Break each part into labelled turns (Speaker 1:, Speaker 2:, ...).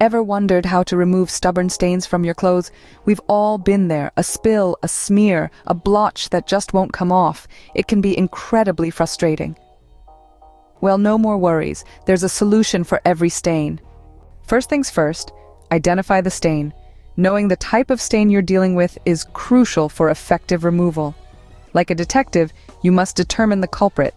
Speaker 1: Ever wondered how to remove stubborn stains from your clothes? We've all been there. A spill, a smear, a blotch that just won't come off. It can be incredibly frustrating. Well, no more worries. There's a solution for every stain. First things first, identify the stain. Knowing the type of stain you're dealing with is crucial for effective removal. Like a detective, you must determine the culprit.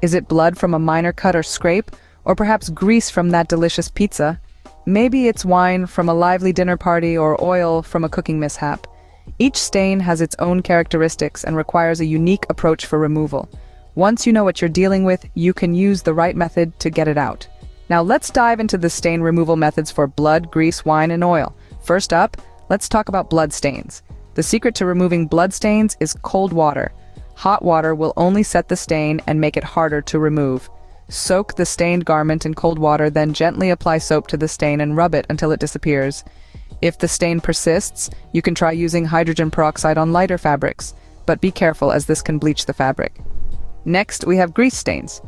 Speaker 1: Is it blood from a minor cut or scrape, or perhaps grease from that delicious pizza? Maybe it's wine from a lively dinner party or oil from a cooking mishap. Each stain has its own characteristics and requires a unique approach for removal. Once you know what you're dealing with, you can use the right method to get it out. Now let's dive into the stain removal methods for blood, grease, wine, and oil. First up, let's talk about blood stains. The secret to removing blood stains is cold water. Hot water will only set the stain and make it harder to remove. Soak the stained garment in cold water, then gently apply soap to the stain and rub it until it disappears. If the stain persists, you can try using hydrogen peroxide on lighter fabrics, but be careful as this can bleach the fabric. Next, we have grease stains.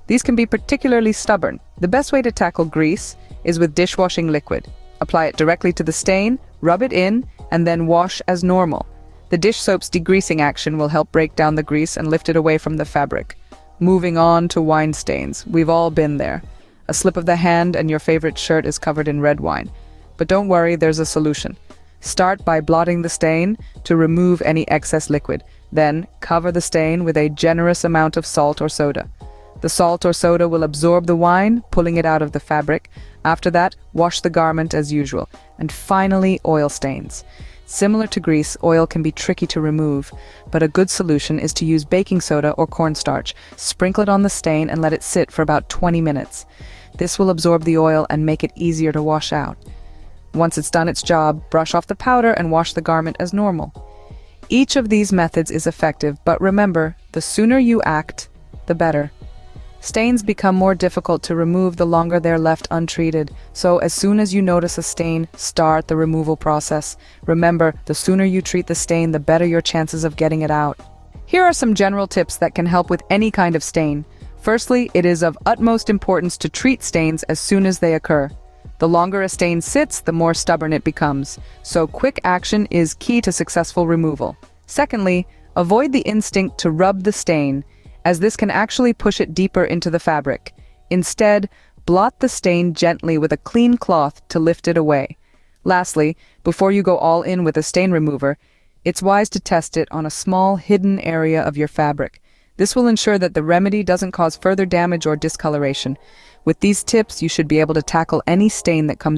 Speaker 1: These can be particularly stubborn. The best way to tackle grease is with dishwashing liquid. Apply it directly to the stain, rub it in, and then wash as normal. The dish soap's degreasing action will help break down the grease and lift it away from the fabric. Moving on to wine stains. We've all been there. A slip of the hand and your favorite shirt is covered in red wine. But don't worry, there's a solution. Start by blotting the stain to remove any excess liquid. Then, cover the stain with a generous amount of salt or soda. The salt or soda will absorb the wine, pulling it out of the fabric. After that, wash the garment as usual. And finally, oil stains. Similar to grease, oil can be tricky to remove, but a good solution is to use baking soda or cornstarch. Sprinkle it on the stain and let it sit for about 20 minutes. This will absorb the oil and make it easier to wash out. Once it's done its job, brush off the powder and wash the garment as normal. Each of these methods is effective, but remember, the sooner you act, the better. Stains become more difficult to remove the longer they're left untreated, so as soon as you notice a stain, start the removal process. Remember, the sooner you treat the stain, the better your chances of getting it out. Here are some general tips that can help with any kind of stain. Firstly, it is of utmost importance to treat stains as soon as they occur. The longer a stain sits, the more stubborn it becomes, so quick action is key to successful removal. Secondly, avoid the instinct to rub the stain, as this can actually push it deeper into the fabric. Instead, blot the stain gently with a clean cloth to lift it away. Lastly, before you go all in with a stain remover, it's wise to test it on a small hidden area of your fabric. This will ensure that the remedy doesn't cause further damage or discoloration. With these tips, you should be able to tackle any stain that comes